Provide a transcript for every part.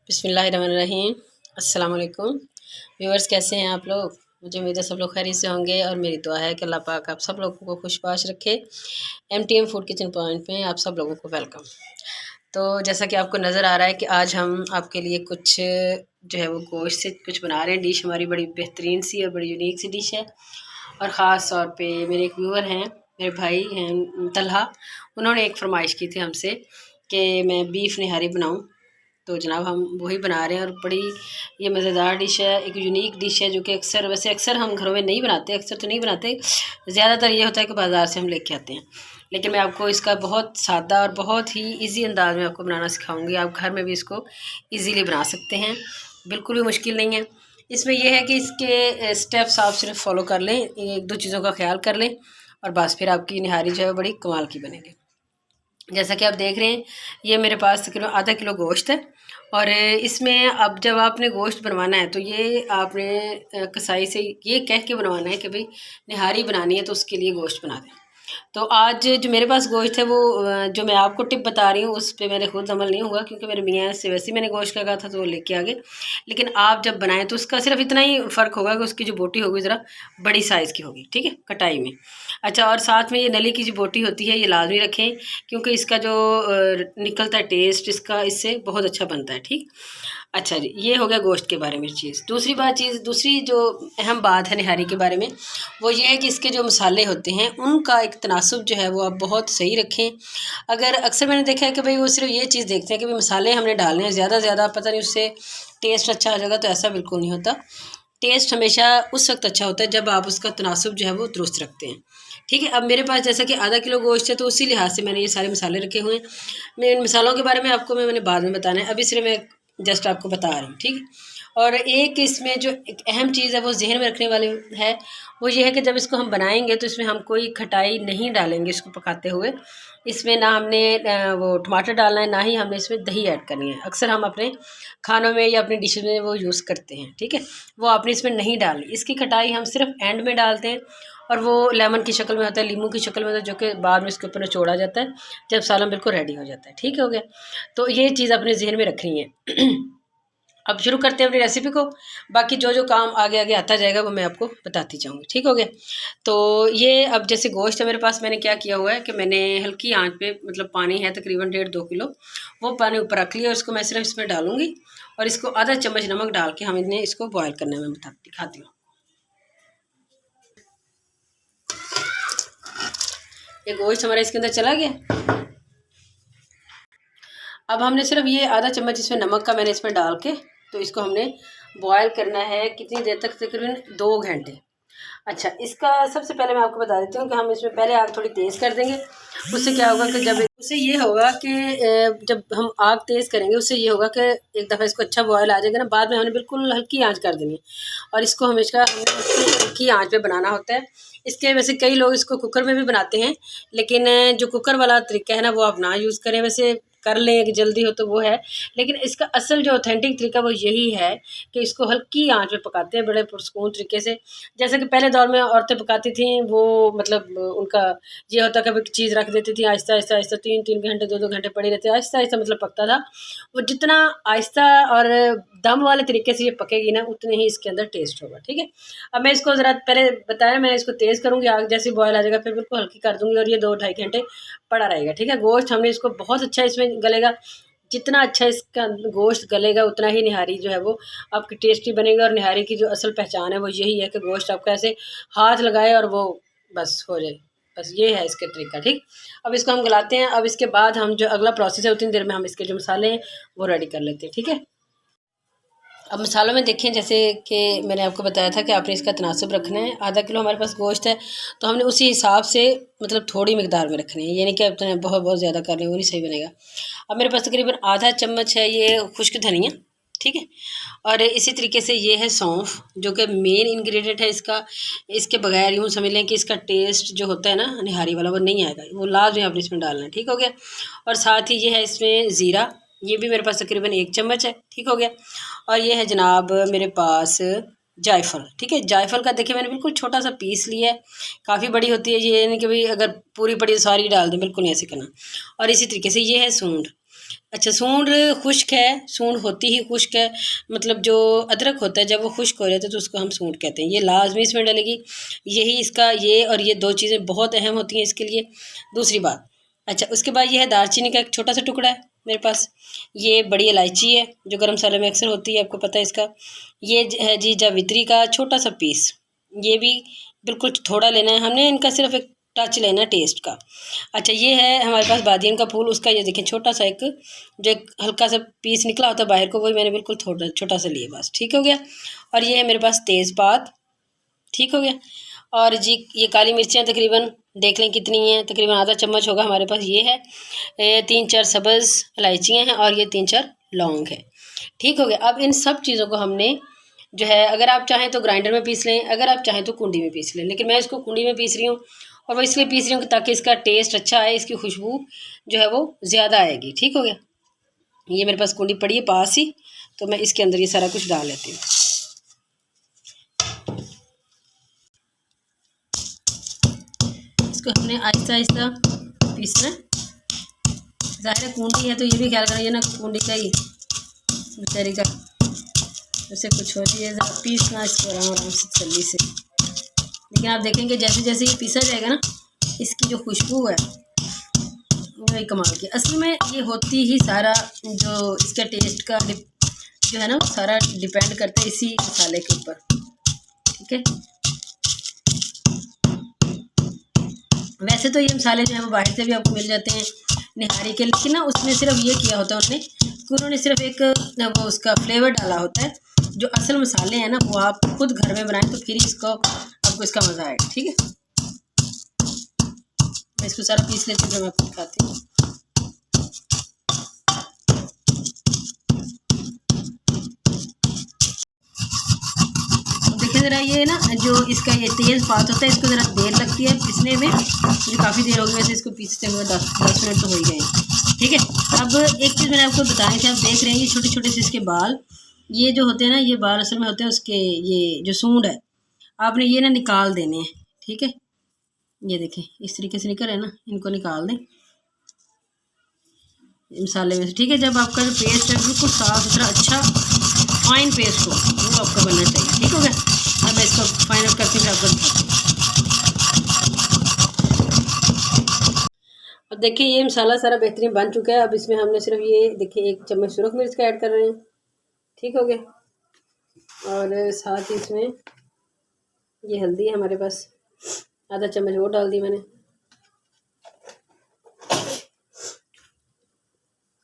बिस्मिल्लाहिर्रहमानिर्रहीम। अस्सलाम वालेकुम व्यूअर्स, कैसे हैं आप लोग। मुझे उम्मीद है सब लोग खैरियत से होंगे और मेरी दुआ है कि अल्लाह पाक आप सब लोगों को खुशबाश रखे। MTM फूड किचन पॉइंट में आप सब लोगों को वेलकम। तो जैसा कि आपको नज़र आ रहा है कि आज हम आपके लिए कुछ जो है वो गोश्त से कुछ बना रहे हैं। डिश हमारी बड़ी बेहतरीन सी और बड़ी यूनिक सी डिश है और ख़ास तौर पे मेरे एक व्यूअर हैं, मेरे भाई हैं तलहा, उन्होंने एक फरमाइश की थी हमसे कि मैं बीफ निहारी बनाऊं। तो जनाब हम वही बना रहे हैं और बड़ी ये मज़ेदार डिश है, एक यूनिक डिश है जो कि अक्सर हम घरों में नहीं बनाते, अक्सर तो नहीं बनाते, ज़्यादातर ये होता है कि बाज़ार से हम लेके आते हैं। लेकिन मैं आपको इसका बहुत सादा और बहुत ही इजी अंदाज में आपको बनाना सिखाऊंगी। आप घर में भी इसको इजीली बना सकते हैं, बिल्कुल भी मुश्किल नहीं है। इसमें यह है कि इसके स्टेप्स आप सिर्फ फॉलो कर लें, एक दो चीज़ों का ख्याल कर लें और बस फिर आपकी निहारी जो है बड़ी कमाल की बनेगी। जैसा कि आप देख रहे हैं ये मेरे पास तकरीबन आधा किलो गोश्त है और इसमें अब जब आपने गोश्त बनवाना है तो ये आपने कसाई से ये कह के बनवाना है कि भाई निहारी बनानी है तो उसके लिए गोश्त बना दें। तो आज जो मेरे पास गोश्त है वो जो मैं आपको टिप बता रही हूँ उस पर मेरे खुद अमल नहीं हुआ, क्योंकि मेरे मियाँ से वैसे ही मैंने गोश्त का कहा था तो वो लेके आ गए। लेकिन आप जब बनाएं तो उसका सिर्फ इतना ही फ़र्क होगा कि उसकी जो बोटी होगी ज़रा बड़ी साइज़ की होगी, ठीक है, कटाई में। अच्छा, और साथ में ये नली की जो बोटी होती है ये लाजमी रखें, क्योंकि इसका जो निकलता है टेस्ट इसका इससे बहुत अच्छा बनता है, ठीक। अच्छा जी, ये हो गया गोश्त के बारे में चीज़। दूसरी जो अहम बात है निहारी के बारे में वो ये है कि इसके जो मसाले होते हैं उनका एक तनासुब जो है वो आप बहुत सही रखें। अगर अक्सर मैंने देखा है कि भाई वो सिर्फ ये चीज़ देखते हैं कि भाई मसाले हमने डालने हैं ज़्यादा, पता नहीं उससे टेस्ट अच्छा आ जाएगा, तो ऐसा बिल्कुल नहीं होता। टेस्ट हमेशा उस वक्त अच्छा होता है जब आप उसका तनासुब जो है वो दुरुस्त रखते हैं, ठीक है। अब मेरे पास जैसा कि आधा किलो गोश्त है तो उसी लिहाज से मैंने ये सारे मसाले रखे हुए हैं। मैं इन मसालों के बारे में मैंने बाद में बताना है, अभी सिर्फ मैं जस्ट आपको बता रही हूँ, ठीक है। और एक इसमें जो एक अहम चीज़ है वो जहन में रखने वाली है, वो ये है कि जब इसको हम बनाएंगे तो इसमें हम कोई खटाई नहीं डालेंगे इसको पकाते हुए। इसमें ना हमने वो टमाटर डालना है, ना ही हमने इसमें दही ऐड करनी है। अक्सर हम अपने खानों में या अपनी डिश में वो यूज़ करते हैं, ठीक है, वो आपने इसमें नहीं डालनी। इसकी खटाई हम सिर्फ एंड में डालते हैं और वो लेमन की शक्ल में होता है, लीमू की शक्ल में होता है, जो कि बाद में इसके ऊपर निचोड़ा जाता है जब सालन बिल्कुल रेडी हो जाता है, ठीक हो गया। तो ये चीज़ अपने जहन में रखनी है। अब शुरू करते हैं अपनी रेसिपी को। बाकी जो जो काम आगे आगे आता जाएगा वो मैं आपको बताती जाऊँगी, ठीक हो गया। तो ये अब जैसे गोश्त है मेरे पास, मैंने क्या किया हुआ है कि मैंने हल्की आंच पे, मतलब पानी है तकरीबन 1.5-2 किलो, वो पानी ऊपर रख लिया और इसको मैं सिर्फ इसमें डालूंगी और इसको आधा चम्मच नमक डाल के हम इन्हें इसको बॉयल करने में दिखाती हूँ। ये गोश्त हमारा इसके अंदर चला गया। अब हमने सिर्फ ये आधा चम्मच इसमें नमक का मैंने इसमें डाल के तो इसको हमने बॉयल करना है कितनी देर तक, तकरीबन 2 घंटे। अच्छा, इसका सबसे पहले मैं आपको बता देती हूँ कि हम इसमें पहले आग थोड़ी तेज़ कर देंगे। उससे क्या होगा कि उससे ये होगा कि जब हम आग तेज़ करेंगे उससे ये होगा कि एक दफ़ा इसको अच्छा बॉयल आ जाएगा ना, बाद में हमने बिल्कुल हल्की आंच कर देनी है और इसको हमेशा हमने हल्की आंच पे बनाना होता है। इसके वैसे कई लोग इसको कुकर में भी बनाते हैं, लेकिन जो कुकर वाला तरीका है ना वो आप ना यूज़ करें। वैसे कर लें कि जल्दी हो तो वो है, लेकिन इसका असल जो ऑथेंटिक तरीका वो यही है कि इसको हल्की आंच पे पकाते हैं बड़े पुरसकून तरीके से। जैसे कि पहले दौर में औरतें पकाती थीं, वो मतलब उनका ये होता कि चीज़ रख देती थी, आहिस्ता आहिस्ता आहिस्ता 3-3 घंटे 2-2 घंटे पड़ी रहती, आहिस्ता आहिस्ता मतलब पकता था। वो जितना आहिस्ता और दम वाले तरीके से ये पकेगी ना उतने ही इसके अंदर टेस्ट होगा, ठीक है। अब मैं इसको ज़रा पहले बताया, मैं इसको तेज़ करूँगी, आग जैसे बॉयल आ जाएगा फिर बिल्कुल हल्की कर दूँगी और ये 2-2.5 घंटे पड़ा रहेगा, ठीक है। गोश्त हमने इसको बहुत अच्छा इसमें गलेगा, जितना अच्छा इसका गोश्त गलेगा उतना ही निहारी जो है वो आपकी टेस्टी बनेगी। और निहारी की जो असल पहचान है वो यही है कि गोश्त आपका ऐसे हाथ लगाए और वो बस हो जाए, बस ये है इसका तरीका, ठीक। अब इसको हम गलाते हैं। अब इसके बाद हम जो अगला प्रोसेस है उतनी देर में हम इसके जो मसाले हैं वो रेडी कर लेते हैं, ठीक है। अब मसालों में देखें, जैसे कि मैंने आपको बताया था कि आपने इसका तनासुब रखना है। आधा किलो हमारे पास गोश्त है तो हमने उसी हिसाब से मतलब थोड़ी मिकदार में रखनी है, यानी कि अपने बहुत ज़्यादा कर लें वो नहीं सही बनेगा। अब मेरे पास तकरीबन आधा चम्मच है ये खुश्क धनिया, ठीक है। और इसी तरीके से ये है सौंफ, जो कि मेन इंग्रेडिएंट है इसका। इसके बगैर यूँ समझ लें कि इसका टेस्ट जो होता है ना निहारी वाला वो नहीं आएगा, वो लाजमी आपने इसमें डालना है, ठीक हो गया। और साथ ही ये है इसमें ज़ीरा, ये भी मेरे पास तकरीबन 1 चम्मच है, ठीक हो गया। और ये है जनाब मेरे पास जायफल, ठीक है। जायफल का देखिए मैंने बिल्कुल छोटा सा पीस लिया है, काफ़ी बड़ी होती है ये, यानी कि भाई अगर पूरी पड़ी तो सारी डाल दें, बिल्कुल नहीं ऐसे करना। और इसी तरीके से ये है सूंड, अच्छा, सूंड खुश्क है, सूंड होती ही खुश्क है, मतलब जो अदरक होता है जब वो खुश्क हो जाता है तो उसको हम सूंड कहते हैं। ये लाजमी इसमें डलेगी, यही इसका ये और ये दो चीज़ें बहुत अहम होती हैं इसके लिए। दूसरी बात, अच्छा उसके बाद ये है दालचीनी का एक छोटा सा टुकड़ा है मेरे पास, ये बड़ी इलायची है जो गरम मसाले में अक्सर होती है, आपको पता है इसका। ये है जी जावित्री का छोटा सा पीस, ये भी बिल्कुल थोड़ा लेना है हमने, इनका सिर्फ एक टच लेना है टेस्ट का। अच्छा ये है हमारे पास बादियन का फूल, उसका ये देखें छोटा सा एक जो एक हल्का सा पीस निकला होता है बाहर को, वही मैंने बिल्कुल थोड़ा छोटा सा लिया बस, ठीक हो गया। और ये है मेरे पास तेज़पात, ठीक हो गया। और जी ये काली मिर्चियाँ तकरीबन देख लें कितनी हैं, तकरीबन आधा चम्मच होगा हमारे पास ये है। 3-4 सब्ज़ इलायचियाँ हैं और ये 3-4 लौंग है, ठीक हो गया। अब इन सब चीज़ों को हमने जो है, अगर आप चाहें तो ग्राइंडर में पीस लें, अगर आप चाहें तो कुंडी में पीस लें, लेकिन मैं इसको कुंडी में पीस रही हूँ। और वो इसलिए पीस रही हूँ ताकि इसका टेस्ट अच्छा आए, इसकी खुशबू जो है वो ज़्यादा आएगी, ठीक हो गया। ये मेरे पास कुंडी पड़ी है पास ही, तो मैं इसके अंदर ये सारा कुछ डाल लेती हूँ। इसको हमने आहिस्ता आहिस्ता पीसना है। ज़ाहिर है कुंडी है तो ये भी ख्याल करिए ना, कुंडी का ही बेचारी का जैसे कुछ हो रही है, ज़रा पीसना इसको आराम से तसल्ली से। लेकिन आप देखेंगे जैसे जैसे ये पीसा जाएगा ना, इसकी जो खुशबू है वही कमाल की। असल में ये होती ही सारा जो इसके टेस्ट का जो है ना, वो सारा डिपेंड करता है इसी मसाले के ऊपर, ठीक है। वैसे तो ये मसाले जो है वो बाहर से भी आपको मिल जाते हैं निहारी के, लेकिन ना उसमें सिर्फ ये किया होता है उन्होंने कि उन्होंने सिर्फ एक वो उसका फ्लेवर डाला होता है। जो असल मसाले हैं ना वो आप खुद घर में बनाएं तो फिर इसको आपको इसका मज़ा आएगा, ठीक है। मैं इसको सारा पीस लेती हूँ फिर मैं आपको दिखाती हूँ। देखिए ज़रा ये ना जो इसका ये तेज़ पात होता है, इसको ज़रा देर लगती है पीसने में, मुझे काफ़ी देर होगी वैसे इसको पीसते हुए, 10 मिनट तो हो ही गए, ठीक है। अब एक चीज़ मैंने आपको बताई थी, आप देख रहे हैं ये छोटे छोटे से इसके बाल, ये जो होते हैं ना, ये बाल असल में होते हैं उसके, ये जो सूंड है आपने ये ना निकाल देने हैं, ठीक है। ये देखें इस तरीके से निकल है ना, इनको निकाल दें मसाले में से, ठीक है। जब आपका जो पेस्ट है बिल्कुल साफ़ सुथरा अच्छा फाइन पेस्ट हो, वो आपका बनना चाहिए, ठीक हो गया। अब मैं इसको फाइनल करके फिर आपको दिखाती हूँ। अब देखिए ये मसाला सारा बेहतरीन बन चुका है। अब इसमें हमने सिर्फ ये देखिए 1 चम्मच सुरख मिर्च का ऐड कर रहे हैं, ठीक हो गया। और साथ ही इसमें ये हल्दी है हमारे पास, आधा चम्मच वो डाल दी मैंने।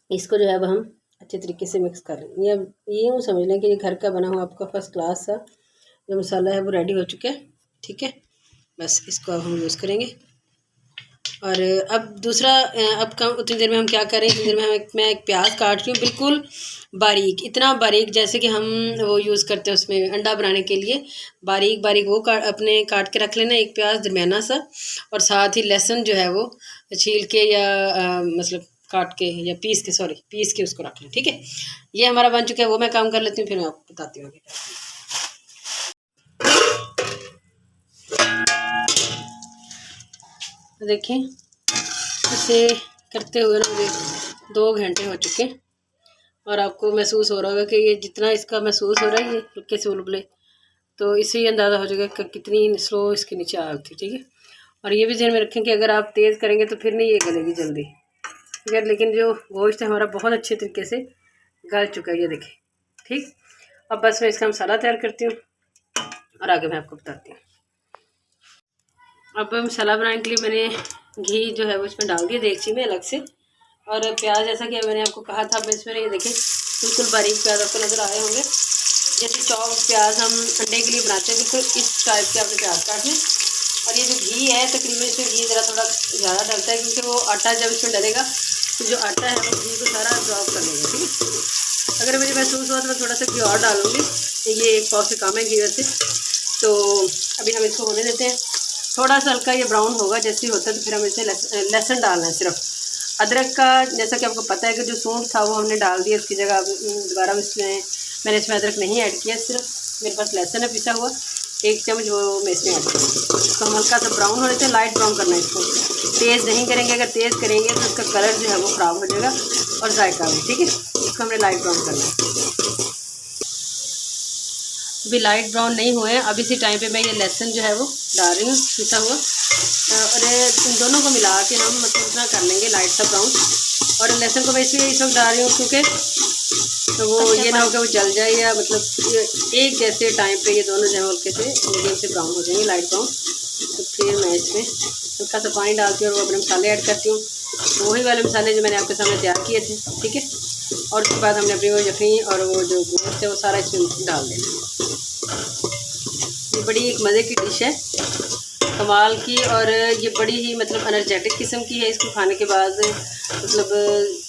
इसको जो है अब हम अच्छे तरीके से मिक्स कर रहे हैं। ये यूँ समझ लें कि ये घर का बना हुआ आपका फर्स्ट क्लास सा जो मसाला है वो रेडी हो चुका है, ठीक है। बस इसको अब हम यूज़ करेंगे। और अब दूसरा, अब कम उतनी देर में हम क्या करें, इतनी देर में मैं एक प्याज काट रही हूँ बिल्कुल बारीक, इतना बारीक जैसे कि हम वो यूज़ करते हैं उसमें अंडा बनाने के लिए, बारीक बारीक वो अपने काट के रख लेना, एक प्याज दरमियाना सा। और साथ ही लहसुन जो है वो छील के या मतलब काट के या पीस के उसको रख लें, ठीक है। ये हमारा बन चुका है, वो मैं काम कर लेती हूँ फिर मैं आपको बताती हूँ। देखें इसे करते हुए ना मुझे 2 घंटे हो चुके हैं और आपको महसूस हो रहा होगा कि ये जितना इसका महसूस हो रहा है ये हल्के से उबले, तो इससे ही अंदाज़ा हो जाएगा कि कितनी स्लो इसके नीचे आग थी, ठीक है। और ये भी ध्यान में रखें कि अगर आप तेज़ करेंगे तो फिर नहीं ये गलेगी जल्दी, ठीक है। लेकिन जो गोश्त है हमारा बहुत अच्छे तरीके से गल चुका है, ये देखें, ठीक। अब बस मैं इसका मसाला तैयार करती हूँ और आगे मैं आपको बताती हूँ। अब मसाला बनाने के लिए मैंने घी जो है वो इसमें डाल दिया देगची में अलग से। और प्याज जैसा कि मैंने आपको कहा था, अब इसमें ये देखें बिल्कुल बारीक प्याज आपको नज़र आए होंगे, जैसे चॉप प्याज हम अंडे के लिए बनाते हैं, बिल्कुल इस टाइप के आपने प्याज काटने। और ये जो घी है तकरीबन इसमें घी ज़रा थोड़ा ज़्यादा डलता है क्योंकि वो आटा जब इसमें डलेगा तो जो आटा है वो घी को सारा ड्रॉप कर लेगा, ठीक है। अगर मुझे महसूस हुआ तो मैं थोड़ा सा घी और डालूँगी, ये 1 पाव से कम है घी वैसे। तो अभी हम इसको होने देते हैं, थोड़ा सा हल्का ये ब्राउन होगा जैसे होता है तो फिर हम इसमें लहसुन डालना है सिर्फ। अदरक का जैसा कि आपको पता है कि जो सूंड था वो हमने डाल दिया, उसकी जगह दोबारा मैंने इसमें अदरक नहीं ऐड किया, सिर्फ मेरे पास लहसुन है पिसा हुआ 1 चम्मच, वो मैं इसमें ऐड किया। तो हम हल्का सा ब्राउन होने से लाइट ब्राउन करना है इसको, तेज़ नहीं करेंगे, अगर तेज़ करेंगे तो इसका कलर जो है वो ख़राब हो जाएगा और जायका भी। ठीक है, इसको हमने लाइट ब्राउन करना है। अभी लाइट ब्राउन नहीं हुए हैं। अब इसी टाइम पे मैं ये लहसुन जो है वो डाल रही हूँ पिसा हुआ, और इन दोनों को मिला के हम मतलब इतना कर लेंगे लाइट सा ब्राउन। और लहसुन को मैं इसलिए इस वक्त डाल रही हूँ क्योंकि तो वो ये ना हो कि वो जल जाए, या मतलब एक जैसे टाइम पे ये दोनों जो है हल्के से मीडियम से ब्राउन हो जाएंगे, लाइट ब्राउन। तो फिर मैं इसमें हल्का सा पानी डालती हूँ और वो अपने मसाले ऐड करती हूँ, तो वही वाले मसाले जो मैंने आपके सामने तैयार किए थे। ठीक है, और उसके बाद हमने अपनी वो यखनी और वो जो गोश्त है वो सारा इसमें डाल देना। ये बड़ी एक मज़े की डिश है, कमाल की, और ये बड़ी ही मतलब एनर्जेटिक किस्म की है। इसको खाने के बाद मतलब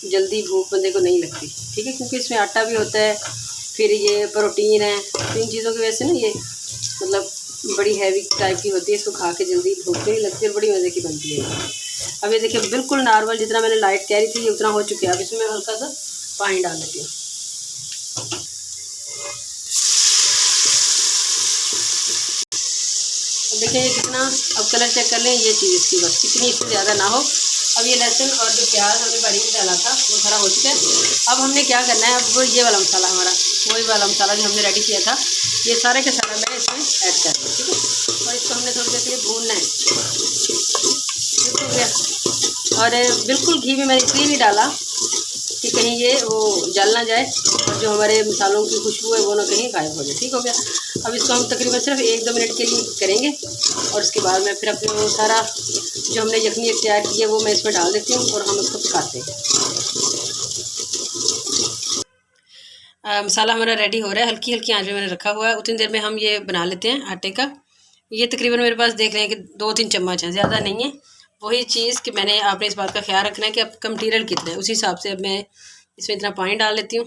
जल्दी भूख बंदे को नहीं लगती। ठीक है, क्योंकि इसमें आटा भी होता है, फिर ये प्रोटीन है, तो इन चीज़ों की वजह से ना ये मतलब बड़ी हैवी टाइप की होती है। इसको खा के जल्दी भूख नहीं लगती और बड़ी मज़े की बनती है। अब ये देखिए बिल्कुल नॉर्मल जितना मैंने लाइट कह रही थी ये उतना हो चुका है। अब इसमें हल्का सा पानी डाल देती हूँ। देखिए कितना, अब कलर चेक कर लें, ये चीज़ इसकी बस कितनी, इससे ज़्यादा ना हो। अब ये लहसुन और जो प्याज हमने बारीक डाला था वो सारा हो चुका है। अब हमने क्या करना है, अब ये वाला मसाला हमारा, वही वाला मसाला जो हमने रेडी किया था, ये सारे के सारा मैं इसमें ऐड कर दूँ। ठीक है, और इसको हमने थोड़ी देर के लिए भूनना है। बिल्कुल गया, और बिल्कुल घी भी मैंने इसलिए नहीं डाला कि कहीं ये वो जल ना जाए और जो हमारे मसालों की खुशबू है वो ना कहीं गायब हो जाए। ठीक हो गया। अब इसको हम तकरीबन सिर्फ 1-2 मिनट के लिए करेंगे, और उसके बाद मैं फिर अपने वो सारा जो हमने यखनी तैयार की है वो मैं इसमें डाल देती हूँ और हम उसको पकाते हैं। मसाला हमारा रेडी हो रहा है, हल्की हल्की आंच में मैंने रखा हुआ है। उतनी देर में हम ये बना लेते हैं आटे का। ये तकरीबन मेरे पास देख रहे हैं कि 2-3 चम्मच है, ज़्यादा नहीं है। वही चीज़ कि मैंने आपने इस बात का ख्याल रखना है कि आपका मटीरियल कितना है, उसी हिसाब से अब मैं इसमें इतना पानी डाल लेती हूँ।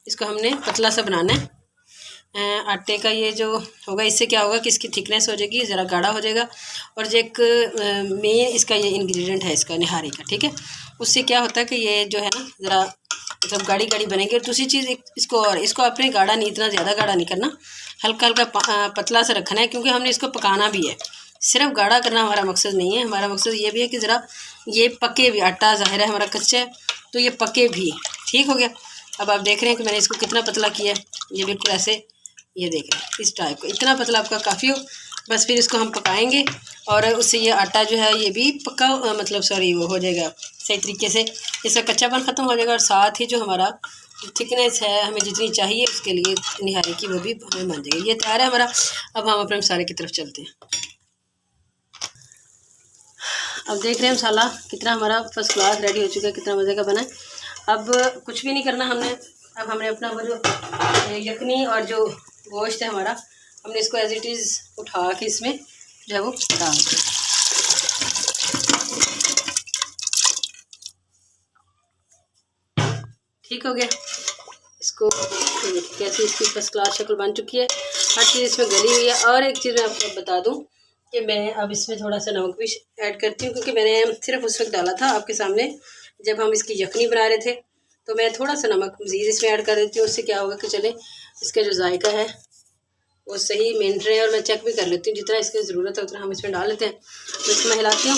इसको हमने पतला सा बनाना है आटे का। ये जो होगा इससे क्या होगा कि इसकी थिकनेस हो जाएगी, ज़रा गाढ़ा हो जाएगा। और जो एक मेन इसका ये इंग्रेडिएंट है इसका निहारी का। ठीक है, उससे क्या होता है कि ये जो है ना ज़रा मतलब गाढ़ी गाढ़ी बनेगी। और दूसरी चीज़ इसको आपने गाढ़ा नहीं, इतना ज़्यादा गाढ़ा नहीं करना, हल्का हल्का पतला सा रखना है, क्योंकि हमने इसको पकाना भी है। सिर्फ गाढ़ा करना हमारा मकसद नहीं है, हमारा मकसद ये भी है कि ज़रा ये पके भी। आटा ज़ाहिर है हमारा कच्चा है, तो ये पके भी। ठीक हो गया। अब आप देख रहे हैं कि मैंने इसको कितना पतला किया है, ये बिल्कुल ऐसे, ये देख रहे हैं इस टाइप को, इतना पतला आपका काफ़ी हो। बस फिर इसको हम पकाएंगे और उससे ये आटा जो है ये भी पक्का मतलब सॉरी वो हो जाएगा सही तरीके से, इसका कच्चापन ख़त्म हो जाएगा। और साथ ही जो हमारा थिकनेस है हमें जितनी चाहिए उसके लिए निहारी की वो भी हमें बन जाएगी। ये तैयार है हमारा। अब हम अपने मसाले की तरफ चलते हैं। अब देख रहे हैं मसाला कितना हमारा फर्स्ट क्लास रेडी हो चुका है, कितना मज़े का बना है। अब कुछ भी नहीं करना हमने। अब हमने अपना वो जो यखनी और जो गोश्त है हमारा, हमने इसको एज इट इज़ उठा के इसमें जो है वो डाल दें। ठीक हो गया। इसको कैसे इसकी फर्स्ट क्लास शक्ल बन चुकी है, हर चीज़ इसमें गली हुई है। और एक चीज़ मैं आपको बता दूं कि मैं अब इसमें थोड़ा सा नमक भी ऐड करती हूँ, क्योंकि मैंने सिर्फ उस वक्त डाला था आपके सामने जब हम इसकी यखनी बना रहे थे, तो मैं थोड़ा सा नमक मज़ीद इसमें ऐड कर देती हूँ। उससे क्या होगा कि चले इसका जो जायका है वो सही मेंटेन रहे। और मैं चेक भी कर लेती हूँ, जितना इसकी ज़रूरत है उतना हम इसमें डाल लेते हैं। तो इसको मैं हिलाती हूँ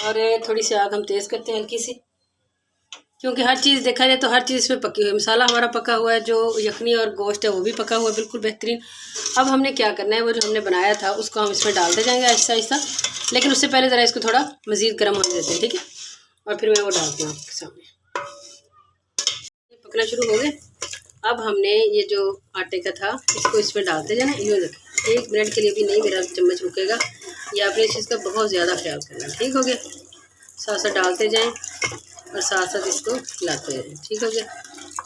और थोड़ी सी आग हम तेज़ करते हैं हल्की सी, क्योंकि हर चीज़ देखा जाए तो हर चीज़ इसमें पकी हुई है। मसाला हमारा पका हुआ है, जो यखनी और गोश्त है वो भी पका हुआ है बिल्कुल बेहतरीन। अब हमने क्या करना है, वो जो हमने बनाया था उसको हम इसमें डालते जाएंगे आहिस्ता आहिस्ता, लेकिन उससे पहले ज़रा इसको थोड़ा मज़ीद गर्म होने देते हैं। ठीक है, और फिर मैं वो डालती हूँ आपके सामने। ये पकना शुरू हो गए। अब हमने ये जो आटे का था इसको इसमें डालते जाना। ये देखें 1 मिनट के लिए भी नहीं मेरा चम्मच रुकेगा, या आपने इस चीज़ का बहुत ज़्यादा ख्याल करना। ठीक हो गया, साथ साथ डालते जाएँ और साथ साथ इसको हिलाते रहें। ठीक हो गया।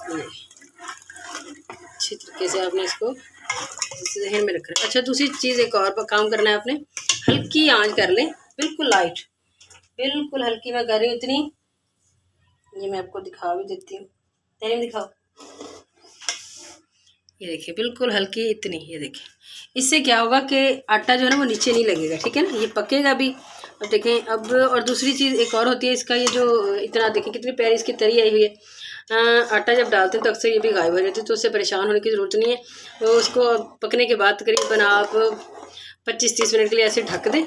ये अच्छी तरीके से आपने इसको जहन में रखना है। अच्छा, दूसरी चीज़ एक और काम करना है आपने, हल्की आंच कर लें, बिल्कुल लाइट, बिल्कुल हल्की मैं कर रही हूँ इतनी। ये मैं आपको दिखा भी देती हूँ, तेरे दिखाओ। ये देखिए बिल्कुल हल्की इतनी, ये देखिए। इससे क्या होगा कि आटा जो है ना वो नीचे नहीं लगेगा। ठीक है ना, ये पकेगा भी। अब देखें अब, और दूसरी चीज़ एक और होती है इसका, ये जो इतना देखें कितनी प्यारी इसकी तरी आई हुई है। आटा जब डालते हैं तो अक्सर ये भी गायब हो जाती है, तो उससे परेशान होने की ज़रूरत नहीं है। तो उसको पकने के बाद तकरीबन आप 25-30 मिनट के लिए ऐसे ढक दें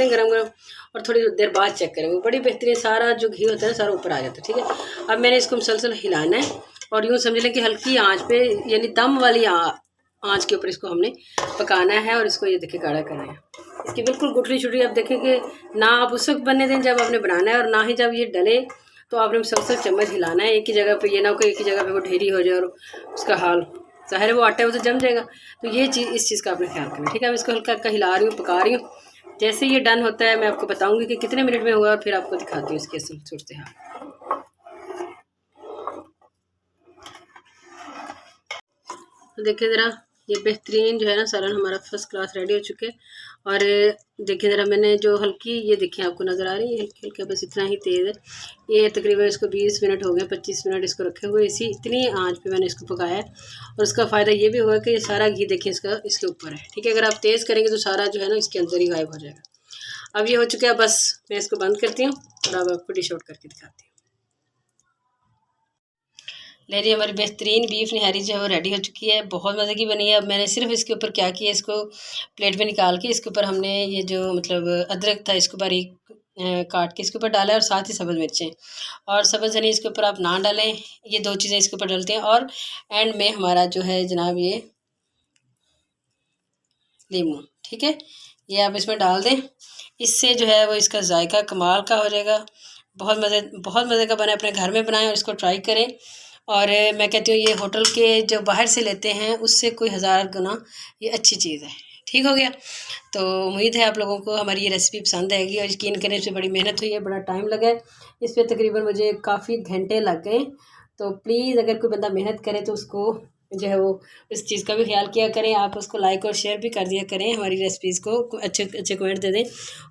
गरम गरम। और थोड़ी देर बाद चेक करें, वो बड़ी बेहतरीन सारा जो घी होता है सारा ऊपर आ जाता है। ठीक है, अब मैंने इसको मुसलसल हिलाना है और यूँ समझ लें कि हल्की आंच पे, यानी दम वाली आंच के ऊपर इसको हमने पकाना है। और इसको ये देखिए गाढ़ा करना है, इसकी बिल्कुल गुठली छुटरी। आप देखें कि ना आप उस वक्त बनने दें जब आपने बनाना है, और ना ही जब ये डले तो आपने मुसलसल चम्मच हिलाना है एक ही जगह पे। ये ना हो कि एक ही जगह पे वो ढेरी हो जाए और उसका हाल ज़ाहिर है वो आटा वो तो जम जाएगा। तो ये चीज़, इस चीज़ का आपने ख्याल करना। ठीक है, अब इसको हल्का हल्का हिला रही हूँ, पका रही हूँ। जैसे ये डन होता है मैं आपको बताऊँगी कि कितने मिनट में हुआ, और फिर आपको दिखाती हूँ इसकी असल सूरत हाल। तो देखिए ज़रा, ये बेहतरीन जो है ना सालन हमारा फर्स्ट क्लास रेडी हो चुके हैं। और देखिए ज़रा, मैंने जो हल्की, ये देखिए आपको नज़र आ रही है हल्की हल्की, बस इतना ही तेज़ है ये। तकरीबन इसको 20 मिनट हो गए, 25 मिनट इसको रखे हुए इसी इतनी आंच पे मैंने इसको पकाया है। और उसका फ़ायदा ये भी हुआ कि ये सारा घी देखिए इसके ऊपर है। ठीक है, अगर आप तेज़ करेंगे तो सारा जो है ना इसके अंदर ही गायब हो जाएगा। अब ये हो चुका है, बस मैं इसको बंद करती हूँ और अब आपको डिश आउट करके दिखाती हूँ। ले रही हमारी बेहतरीन बीफ निहारी जो है वो रेडी हो चुकी है, बहुत मज़े की बनी है। अब मैंने सिर्फ इसके ऊपर क्या किया, इसको प्लेट में निकाल के इसके ऊपर हमने ये जो मतलब अदरक था इसको बारीक काट के इसके ऊपर डाला है, और साथ ही सब्ज़ मिर्चें और सब्ज़ धनिया इसके ऊपर आप ना डालें, ये 2 चीज़ें इसके ऊपर डालते हैं। और एंड में हमारा जो है जनाब ये लीमू, ठीक है, ये आप इसमें डाल दें। इससे जो है वो इसका जायका कमाल का हो जाएगा। बहुत मज़े का बना, अपने घर में बनाएं और इसको ट्राई करें। और मैं कहती हूँ ये होटल के जो बाहर से लेते हैं उससे कोई 1000 गुना ये अच्छी चीज़ है। ठीक हो गया, तो उम्मीद है आप लोगों को हमारी ये रेसिपी पसंद आएगी। और यकीन करें इसमें बड़ी मेहनत हुई है, बड़ा टाइम लगा है इस पर, तकरीबन मुझे काफ़ी घंटे लग गए। तो प्लीज़ अगर कोई बंदा मेहनत करे तो उसको जो है वो इस चीज़ का भी ख्याल किया करें। आप उसको लाइक और शेयर भी कर दिया करें, हमारी रेसिपीज़ को अच्छे अच्छे कमेंट दे दें।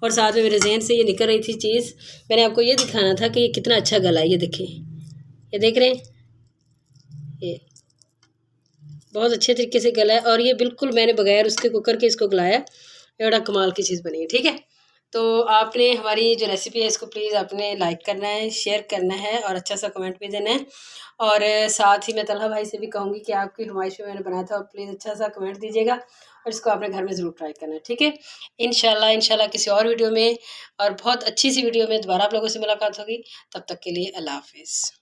और साथ में मेरे जहन से ये निकल रही थी चीज़, मैंने आपको ये दिखाना था कि ये कितना अच्छा गला है। ये देखें, ये देख रहे हैं, ये बहुत अच्छे तरीके से गला है। और ये बिल्कुल मैंने बगैर उसके कुकर के इसको गलाया, ये बड़ा कमाल की चीज़ बनी है। ठीक है, तो आपने हमारी जो रेसिपी है इसको प्लीज़ आपने लाइक करना है, शेयर करना है और अच्छा सा कमेंट भी देना है। और साथ ही मैं तलहा भाई से भी कहूँगी कि आपकी फरमाइश पे मैंने बनाया था, और प्लीज़ अच्छा सा कमेंट दीजिएगा और इसको आपने घर में ज़रूर ट्राई करना है। ठीक है, इंशाल्लाह किसी और वीडियो में और बहुत अच्छी सी वीडियो में दोबारा आप लोगों से मुलाकात होगी। तब तक के लिए अल्लाह हाफिज़।